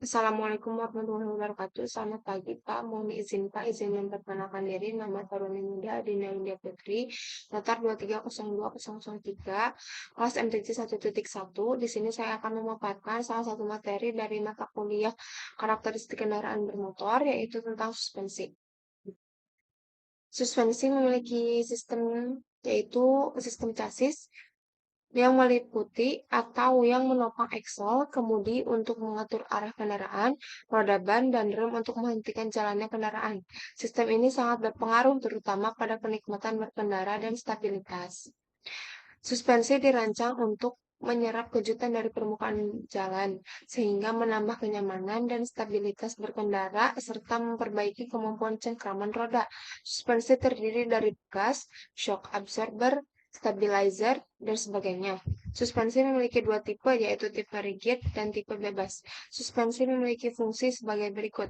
Assalamualaikum warahmatullahi wabarakatuh. Selamat pagi, Pak. Mohon izin, Pak, izin memperkenalkan diri. Nama Taruni Muda Adina India Putri, latar 2302003, kelas MTC 1.1. Di sini saya akan memaparkan salah satu materi dari mata kuliah karakteristik kendaraan bermotor, yaitu tentang suspensi. Suspensi memiliki sistem, yaitu sistem chassis, yang meliputi atau yang menopang aksel, kemudi untuk mengatur arah kendaraan, roda ban, dan rem untuk menghentikan jalannya kendaraan. Sistem ini sangat berpengaruh terutama pada kenikmatan berkendara dan stabilitas. Suspensi dirancang untuk menyerap kejutan dari permukaan jalan, sehingga menambah kenyamanan dan stabilitas berkendara serta memperbaiki kemampuan cengkraman roda. Suspensi terdiri dari gas, shock absorber, stabilizer, dan sebagainya. Suspensi memiliki dua tipe, yaitu tipe rigid dan tipe bebas. Suspensi memiliki fungsi sebagai berikut.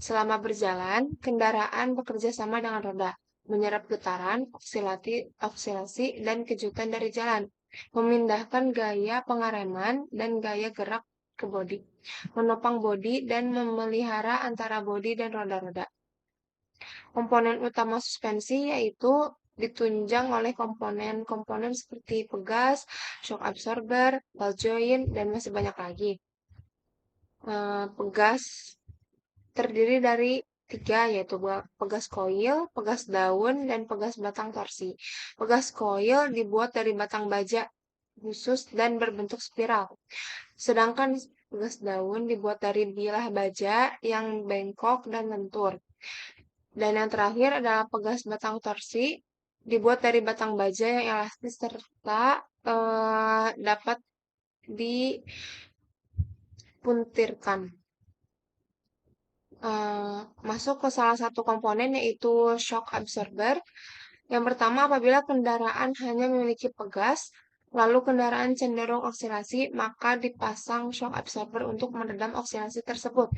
Selama berjalan, kendaraan bekerja sama dengan roda, menyerap getaran, oksilasi, dan kejutan dari jalan, memindahkan gaya pengereman dan gaya gerak ke bodi, menopang bodi, dan memelihara antara bodi dan roda-roda. Komponen utama suspensi yaitu ditunjang oleh komponen-komponen seperti pegas, shock absorber, ball joint, dan masih banyak lagi. Pegas terdiri dari tiga, yaitu pegas koil, pegas daun, dan pegas batang torsi. Pegas koil dibuat dari batang baja khusus dan berbentuk spiral. Sedangkan pegas daun dibuat dari bilah baja yang bengkok dan lentur. Dan yang terakhir adalah pegas batang torsi, dibuat dari batang baja yang elastis serta dapat dipuntirkan. Masuk ke salah satu komponen yaitu shock absorber. Yang pertama, apabila kendaraan hanya memiliki pegas, lalu kendaraan cenderung oksilasi, maka dipasang shock absorber untuk meredam oksilasi tersebut.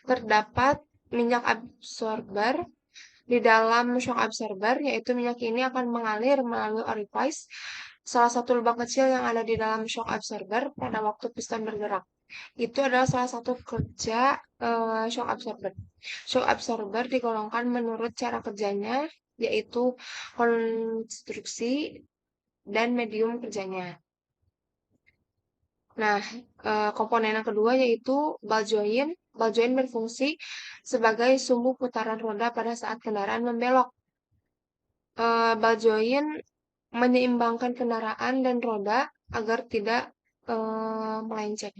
Terdapat minyak absorber di dalam shock absorber, yaitu minyak ini akan mengalir melalui orifice, salah satu lubang kecil yang ada di dalam shock absorber pada waktu piston bergerak. Itu adalah salah satu kerja shock absorber. Shock absorber digolongkan menurut cara kerjanya, yaitu konstruksi dan medium kerjanya. Nah, komponen yang kedua yaitu ball joint. Ball joint berfungsi sebagai sumbu putaran roda pada saat kendaraan membelok. Ball joint menyeimbangkan kendaraan dan roda agar tidak melenceng.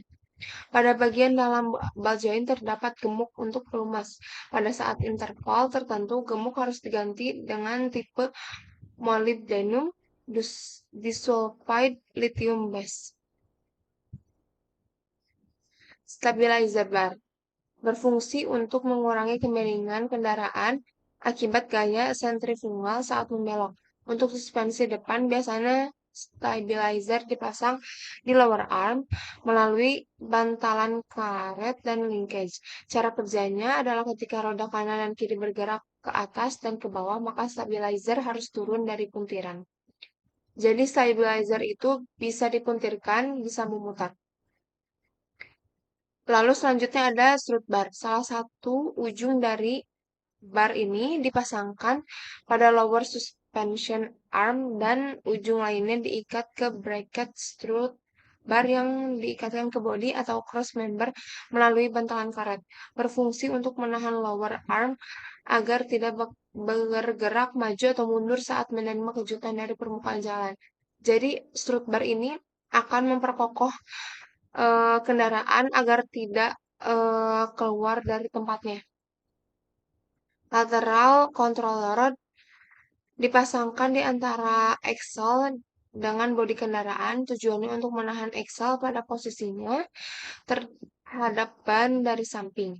Pada bagian dalam ball joint terdapat gemuk untuk pelumas. Pada saat interval tertentu, gemuk harus diganti dengan tipe molybdenum disulfide lithium base. Stabilizer bar berfungsi untuk mengurangi kemiringan kendaraan akibat gaya sentrifugal saat membelok. Untuk suspensi depan, biasanya stabilizer dipasang di lower arm melalui bantalan karet dan linkage. Cara kerjanya adalah ketika roda kanan dan kiri bergerak ke atas dan ke bawah, maka stabilizer harus turun dari puntiran. Jadi stabilizer itu bisa dipuntirkan, bisa memutar. Lalu selanjutnya ada strut bar. Salah satu ujung dari bar ini dipasangkan pada lower suspension arm dan ujung lainnya diikat ke bracket strut bar yang diikatkan ke bodi atau cross member melalui bantalan karet. Berfungsi untuk menahan lower arm agar tidak bergerak maju atau mundur saat menerima kejutan dari permukaan jalan. Jadi strut bar ini akan memperkokoh kendaraan agar tidak keluar dari tempatnya. Lateral controller rod dipasangkan di antara axle dengan bodi kendaraan, tujuannya untuk menahan axle pada posisinya terhadap ban dari samping.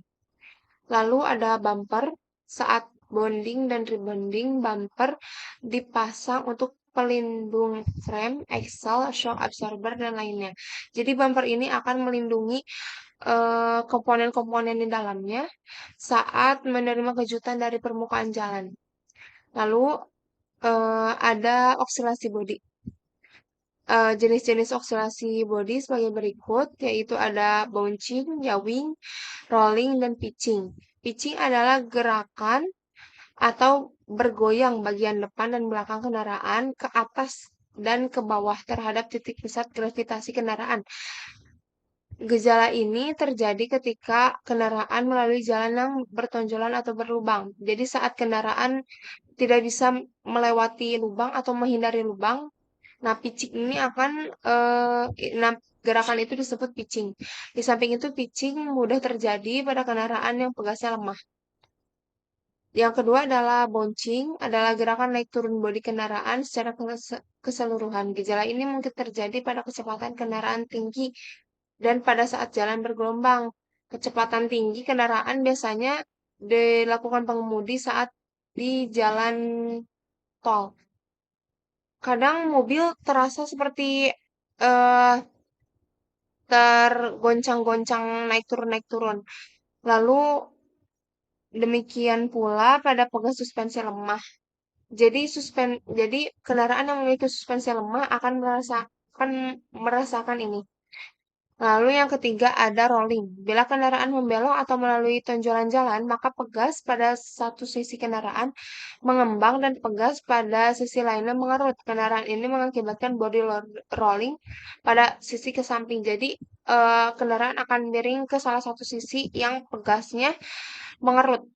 Lalu ada bumper. Saat bonding dan rebonding, bumper dipasang untuk pelindung frame, axle, shock absorber, dan lainnya. Jadi bumper ini akan melindungi komponen-komponen di dalamnya saat menerima kejutan dari permukaan jalan. Lalu ada oksilasi bodi. Jenis-jenis oscillasi body sebagai berikut, yaitu ada bouncing, yawing, rolling, dan pitching. Pitching adalah gerakan atau bergoyang bagian depan dan belakang kendaraan ke atas dan ke bawah terhadap titik pusat gravitasi kendaraan. Gejala ini terjadi ketika kendaraan melalui jalan yang bertonjolan atau berlubang. Jadi saat kendaraan tidak bisa melewati lubang atau menghindari lubang, nah pitching ini akan nah, gerakan itu disebut pitching. Di samping itu pitching mudah terjadi pada kendaraan yang pegasnya lemah. Yang kedua adalah bouncing, adalah gerakan naik turun bodi kendaraan secara keseluruhan. Gejala ini mungkin terjadi pada kecepatan kendaraan tinggi dan pada saat jalan bergelombang. Kecepatan tinggi kendaraan biasanya dilakukan pengemudi saat di jalan tol. Kadang mobil terasa seperti eh, tergoncang-goncang naik turun. Lalu demikian pula pada pegas suspensi lemah. Jadi kendaraan yang memiliki suspensi lemah akan merasakan ini. Lalu yang ketiga ada rolling. Bila kendaraan membelok atau melalui tonjolan jalan, maka pegas pada satu sisi kendaraan mengembang dan pegas pada sisi lainnya mengerut. Kendaraan ini mengakibatkan body rolling pada sisi ke samping. Jadi kendaraan akan miring ke salah satu sisi yang pegasnya mengerut.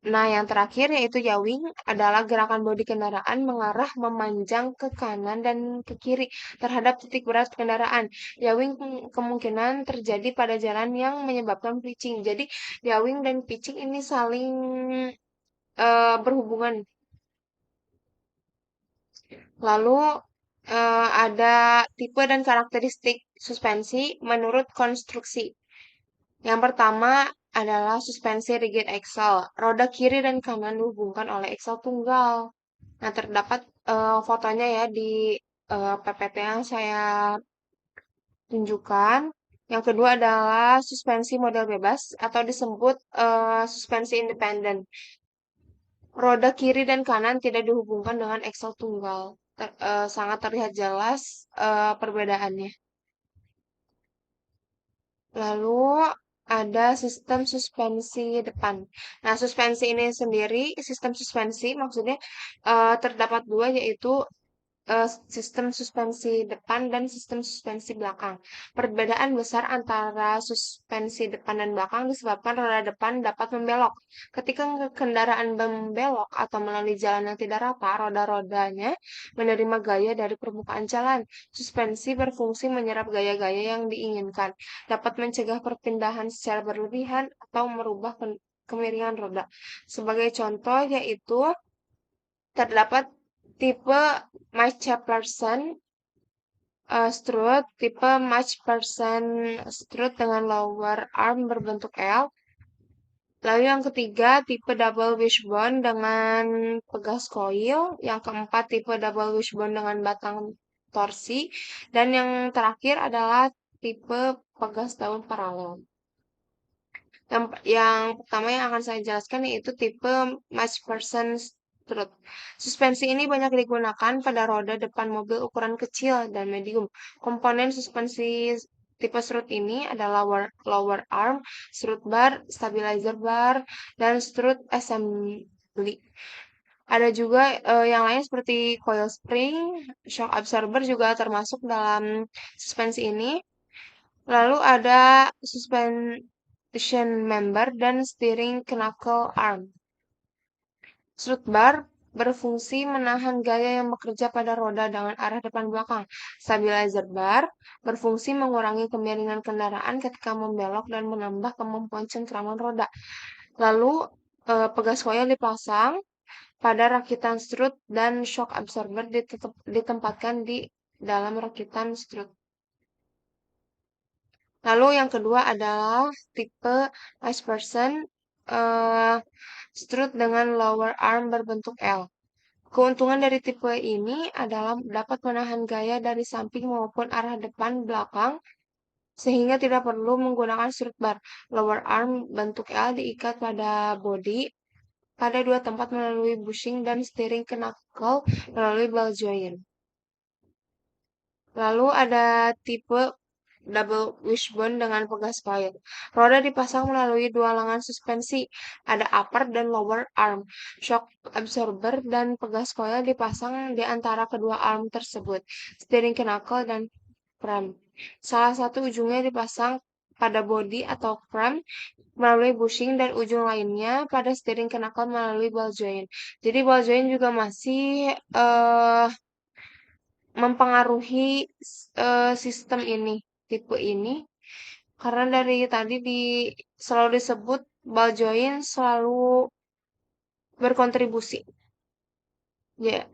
Nah, yang terakhir yaitu yawing adalah gerakan bodi kendaraan mengarah memanjang ke kanan dan ke kiri terhadap titik berat kendaraan. Yawing kemungkinan terjadi pada jalan yang menyebabkan pitching. Jadi, yawing dan pitching ini saling berhubungan. Lalu ada tipe dan karakteristik suspensi menurut konstruksi. Yang pertama adalah suspensi rigid axle. Roda kiri dan kanan dihubungkan oleh axle tunggal. Nah, terdapat fotonya ya di PPT yang saya tunjukkan. Yang kedua adalah suspensi model bebas atau disebut suspensi independen. Roda kiri dan kanan tidak dihubungkan dengan axle tunggal. Sangat terlihat jelas perbedaannya. Lalu ada sistem suspensi depan. Nah, suspensi ini sendiri, sistem suspensi maksudnya terdapat dua yaitu sistem suspensi depan dan sistem suspensi belakang. Perbedaan besar antara suspensi depan dan belakang disebabkan roda depan dapat membelok. Ketika kendaraan membelok atau melalui jalan yang tidak rata, roda-rodanya menerima gaya dari permukaan jalan. Suspensi berfungsi menyerap gaya-gaya yang diinginkan, dapat mencegah perpindahan secara berlebihan atau merubah kemiringan roda. Sebagai contoh yaitu terdapat tipe Mach-Chaplerson strut, tipe Mach-Persen strut dengan lower arm berbentuk L. Lalu yang ketiga, tipe double wishbone dengan pegas koil. Yang keempat, tipe double wishbone dengan batang torsi. Dan yang terakhir adalah tipe pegas daun paralel. Yang pertama yang akan saya jelaskan yaitu tipe Mach-Persen strut. Suspensi ini banyak digunakan pada roda depan mobil ukuran kecil dan medium. Komponen suspensi tipe strut ini adalah lower arm, strut bar, stabilizer bar, dan strut assembly. Ada juga yang lain seperti coil spring, shock absorber juga termasuk dalam suspensi ini. Lalu ada suspension member dan steering knuckle arm. Strut bar berfungsi menahan gaya yang bekerja pada roda dengan arah depan belakang. Stabilizer bar berfungsi mengurangi kemiringan kendaraan ketika membelok dan menambah kemampuan cengkraman roda. Lalu pegas koil dipasang pada rakitan strut dan shock absorber ditempatkan di dalam rakitan strut. Lalu yang kedua adalah tipe Iceperson strut dengan lower arm berbentuk L. Keuntungan dari tipe ini adalah dapat menahan gaya dari samping maupun arah depan belakang sehingga tidak perlu menggunakan strut bar. Lower arm bentuk L diikat pada bodi pada dua tempat melalui bushing dan steering knuckle melalui ball joint. Lalu ada tipe double wishbone dengan pegas coil. Roda dipasang melalui dua lengan suspensi, ada upper dan lower arm. Shock absorber dan pegas coil dipasang di antara kedua arm tersebut, steering knuckle dan frame. Salah satu ujungnya dipasang pada bodi atau frame melalui bushing dan ujung lainnya pada steering knuckle melalui ball joint. Jadi ball joint juga masih mempengaruhi sistem ini, tipe ini, karena dari tadi selalu disebut ball joint selalu berkontribusi. Ya,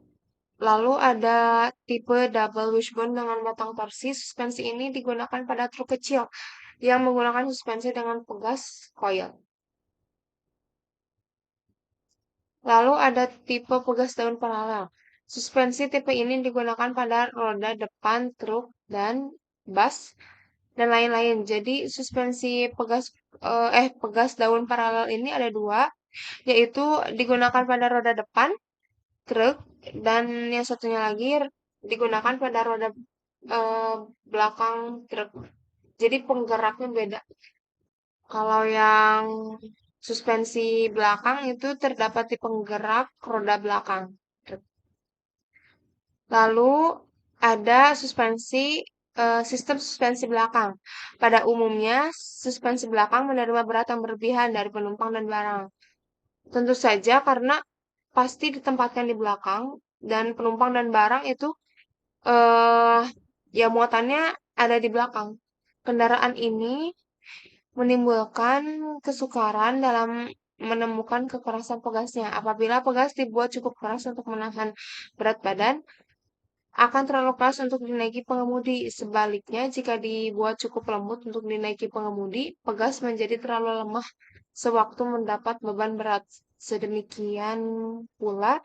lalu ada tipe double wishbone dengan batang torsi. Suspensi ini digunakan pada truk kecil yang menggunakan suspensi dengan pegas coil. Lalu ada tipe pegas daun paralel. Suspensi tipe ini digunakan pada roda depan truk dan bus dan lain-lain. Jadi suspensi pegas daun paralel ini ada dua, yaitu digunakan pada roda depan truk dan yang satunya lagi digunakan pada roda eh, belakang truk. Jadi penggeraknya beda. Kalau yang suspensi belakang itu terdapat di penggerak roda belakang truk. Lalu ada sistem suspensi belakang. Pada umumnya, suspensi belakang menerima berat yang berlebihan dari penumpang dan barang. Tentu saja karena pasti ditempatkan di belakang dan penumpang dan barang itu eh ya muatannya ada di belakang. Kendaraan ini menimbulkan kesukaran dalam menemukan kekerasan pegasnya. Apabila pegas dibuat cukup keras untuk menahan berat badan, akan terlalu keras untuk dinaiki pengemudi. Sebaliknya, jika dibuat cukup lembut untuk dinaiki pengemudi, pegas menjadi terlalu lemah sewaktu mendapat beban berat. Sedemikian pula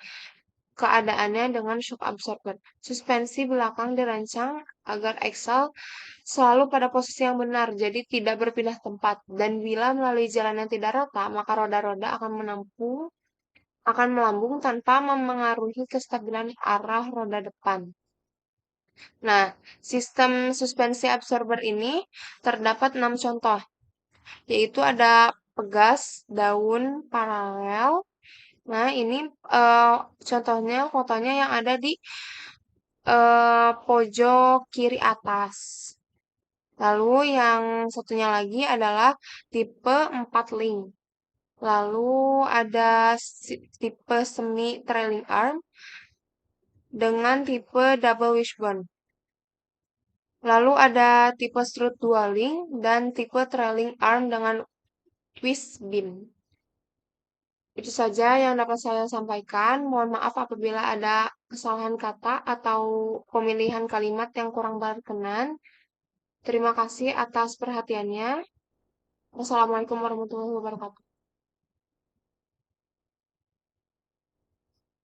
keadaannya dengan shock absorber. Suspensi belakang dirancang agar axle selalu pada posisi yang benar, jadi tidak berpindah tempat. Dan bila melalui jalan yang tidak rata, maka roda-roda akan melambung tanpa memengaruhi kestabilan arah roda depan. Nah, sistem suspensi absorber ini terdapat 6 contoh, yaitu ada pegas daun paralel. Nah, ini eh, contohnya fotonya yang ada di pojok kiri atas. Lalu yang satunya lagi adalah tipe 4 link. Lalu ada tipe semi trailing arm dengan tipe double wishbone. Lalu ada tipe strut dual link dan tipe trailing arm dengan twist beam. Itu saja yang dapat saya sampaikan. Mohon maaf apabila ada kesalahan kata atau pemilihan kalimat yang kurang berkenan. Terima kasih atas perhatiannya. Wassalamualaikum warahmatullahi wabarakatuh.